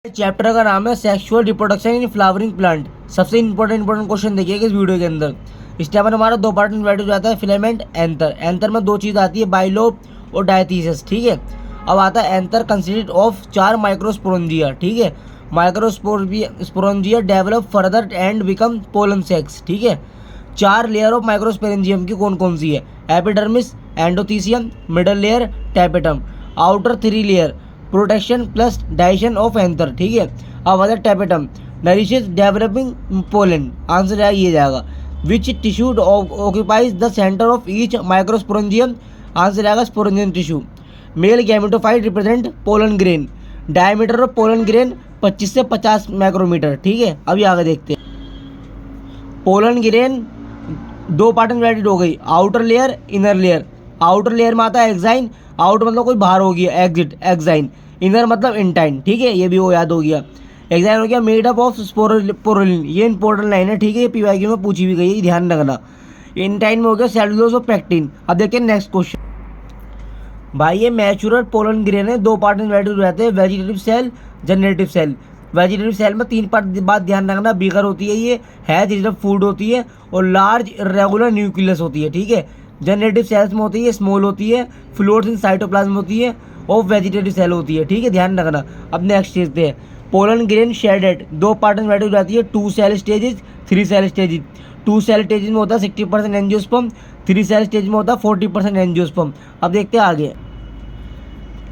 Chapter का नाम है sexual reproduction in flowering plant. सबसे इंपॉर्टेंट क्वेश्चन देखिएगा इस वीडियो के अंदर। इस टाइम पर हमारा दो पार्ट में डिवाइड हो जाता है, फिलामेंट, एंथर। एंथर में दो चीज़ आती है, बाइलोब और डायथीसिस। ठीक है, अब आता है एंथर कंसिस्ट ऑफ 4 माइक्रोस्पोरेंजिया। ठीक है, microsporangia develop further and become pollen sacs. ठीक है, 4 लेयर ऑफ माइक्रोस्पोरेंजियम की कौन कौन सी है? Epidermis, endothecium, middle layer, tapetum. Outer 3 layer protection plus digestion of anther. ठीक है, अब other tapetum nourishes developing pollen. Answer है ये जाएगा। Which tissue occupies the centre of each microsporangium? Answer आएगा sporangium tissue. Male gametophyte represent pollen grain. Diameter of pollen grain 25 से 50 micrometer. ठीक है, अभी आगे देखते हैं। पोलन ग्रेन दो पार्ट में डिवाइडेड हो गई, outer layer, inner layer. Outer layer में आता है एक्साइन। आउट मतलब कोई बाहर हो गया, एग्जिट, एक्साइन। इनर मतलब इंटाइन। ठीक है, ये भी वो याद हो गया। एक्साइन हो गया मेड अप ऑफ स्पोरुलिन। ये इंपॉर्टेंट लाइन है, ठीक है, ये पीवाईक्यू में पूछी भी गई है, ध्यान रखना। इंटाइन में हो गया सेलुलोज और पेक्टिन। अब देखिए नेक्स्ट क्वेश्चन। भाई ये मैच्योर पोलन ग्रेन है, दो पार्ट में डिवाइडेड हो जाते हैं, vegetative cell, generative cell. Vegetative cell में 3 पार्ट बात ध्यान रखना, बिगर होती है, ये है जिसमें फूड होती है, और लार्ज रेगुलर न्यूक्लियस होती है। ठीक है, जनरेटिव सेल्स में होती है, स्मॉल होती है, फ्लोट्स इन साइटोप्लाज्म होती है, और वेजिटेटिव सेल होती है। ठीक है, ध्यान रखना। अब नेक्स्ट देखते हैं। पोलन ग्रेन शेडेड दो पार्ट में डिवाइड हो जाती है, 2 cell stages, 3 cell stages. 2 cell stages में होता है 60% एंजियोस्पर्म, 3 सेल स्टेज में होता है 40% एंजियोस्पर्म। अब देखते हैं आगे।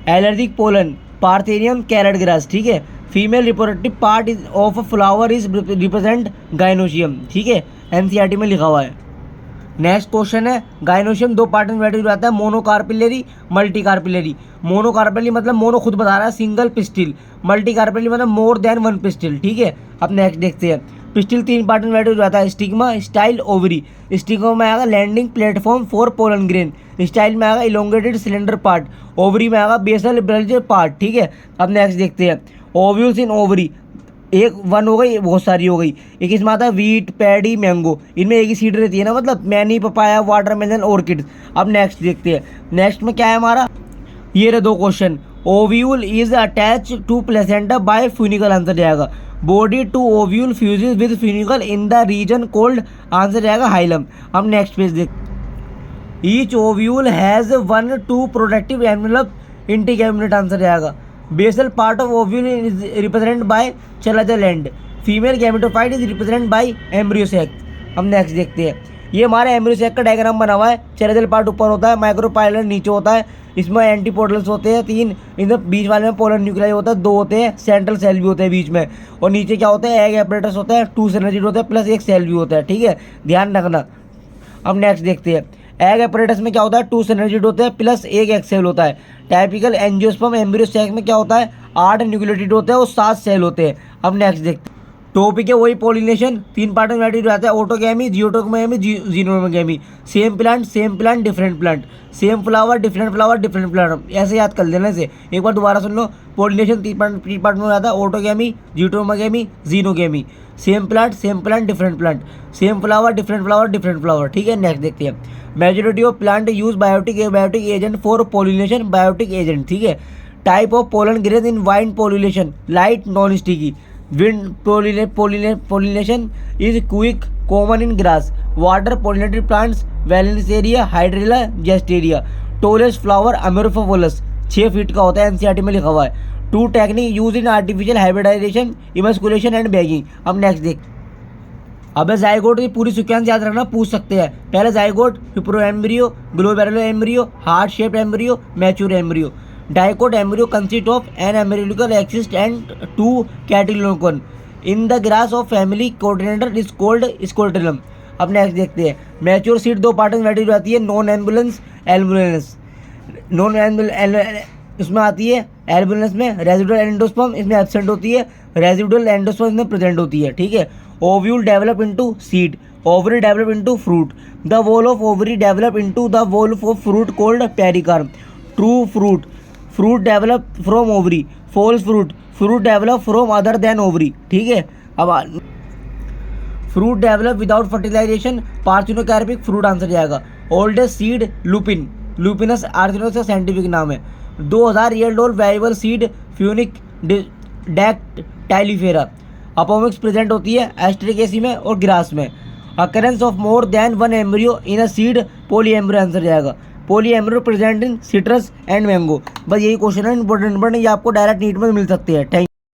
Allergic pollen parthenium carrot grass. ठीक है, female reproductive part of a flower is represent gynoecium. ठीक है, एनसीईआरटी में लिखा हुआ है। नेक्स्ट क्वेश्चन है, गाइनोशियम दो पार्ट में डिवाइडेड हो जाता है, मोनोकार्पिलरी, मल्टी कार्पिलरी। मोनोकार्पिलरी मतलब मोनो खुद बता रहा है, सिंगल पिस्टिल। मल्टी कार्पिलरी मतलब मोर देन 1 पिस्टिल। ठीक है, अब नेक्स्ट देखते हैं। पिस्टिल 3 पार्ट में डिवाइडेड हो जाता है, स्टिग्मा, स्टाइल, ओवरी। स्टिग्मा में आएगा landing platform for pollen grain. Style में आएगा इलोंगेटेड सिलेंडर पार्ट। ओवरी में आएगा बेसल ब्रल्ज पार्ट। ठीक है, अब नेक्स्ट देखते हैं। ओव्यूल्स इन ओवरी, एक 1 हो गई, बहुत सारी हो गई। एक इसमें आता है वीट, पैडी, मैंगो। इनमें एक ही सीड रहती है ना, मतलब मैनी, पपाया, वाटरमेलन, ऑर्किड। अब नेक्स्ट देखते हैं। नेक्स्ट में क्या है हमारा, ये रहे 2 question. Ovule is attach to placenta by funicle. Answer जाएगा body to ovule fuses with funicle in the region called. Answer जाएगा हाइलम। अब नेक्स्ट पेज देख। Each ovule has 1-2 productive envelope integument. Answer जाएगा basal part of ovule is represent by chalazal end. Female gametophyte is represent by embryo sac. हम next देखते हैं। ये हमारा embryo sac का डायग्राम बना हुआ है। चलाजल पार्ट ऊपर होता है, माइक्रोपाइलर नीचे होता है, इसमें एंटीपोडल्स होते हैं 3, इनमें बीच वाले में पोलर न्यूक्लियाई होता है 2 होते हैं, सेंट्रल सेल भी होते हैं बीच में, और नीचे क्या होता है, एग एपरेटस होता है, 2 सिनर्जिड होते हैं, प्लस एक सेल भी होता है। ठीक है, ध्यान रखना। अब नेक्स्ट देखते हैं। एग एपरेटस में क्या होता है, 2 सिनर्जिड होते हैं, प्लस एक एग सेल होता है। टाइपिकल एंजियोस्पर्म एम्ब्रियो सैक में क्या होता है, 8 न्यूक्लियोटाइड होते हैं और 7 सेल होते हैं। अब नेक्स्ट देखते हैं। टॉपिक है वही पोलिनेशन, 3 पार्ट में डिवाइडेड हो जाता है, autogamy, geitonogamy, xenogamy. Same plant, different plant. Same flower, different plant. ऐसे याद कर लेना से, एक बार दोबारा सुन लो। पोलिनेशन 3 पार्ट में हो जाता है, autogamy, geitonogamy, xenogamy. Same plant, different plant. Same flower, different flower. ठीक है, नेक्स्ट देखते हैं। Majority of plant use biotic agent for pollination, biotic agent. ठीक है, type of pollen grain in wind pollination, light, non sticky. Wind pollination is quick, common in grass. Water pollinated plants, Vallisneria, Hydrilla, Zostera. Tallest flower Amorphophallus 6 feet का होता है, NCERT में लिखा हुआ है। 2 technique use in artificial hybridization, emasculation and bagging. अब next देख। अब जाइगोट की पूरी सीक्वेंस याद रखना, पूछ सकते हैं। पहले जाइगोट, फिर embryo, globular embryo, heart shaped embryo, mature embryo. Dicot embryo consist of an embryonal axis and 2 cotyledon. In the grass of family coordinator is called scutellum. अब नेक्स्ट देखते हैं। मैच्योर सीड 2 पार्ट में divide हो जाती है, non ambulance, एल्बुलेंस। Non इसमें आती है, एल्बुलेंस में रेजिडुअल एंडोस्पर्म इसमें एब्सेंट होती है, रेजिडुअल एंडोस्पर्म इसमें प्रेजेंट होती है। ठीक है, ovule develop into seed, ovary develop into fruit. The wall of ovary develop into the wall of fruit called pericarp. True fruit develop from ovary. False fruit develop from other than ovary. ठीक है, अब fruit develop without fertilization, parthenocarpic fruit. Answer जाएगा oldest seed lupin, Lupinus arcticus का scientific नाम है। 2000 year old viable seed Phoenix dactylifera. Apomixis present होती है Asteraceae में और ग्रास में। Occurrence of more than one embryo in a seed poly embryo answer जाएगा। Poly embryo present in citrus and mango. बस यही क्वेश्चन है इंपॉर्टेंट, ये आपको डायरेक्ट नीट में मिल सकती है। थैंक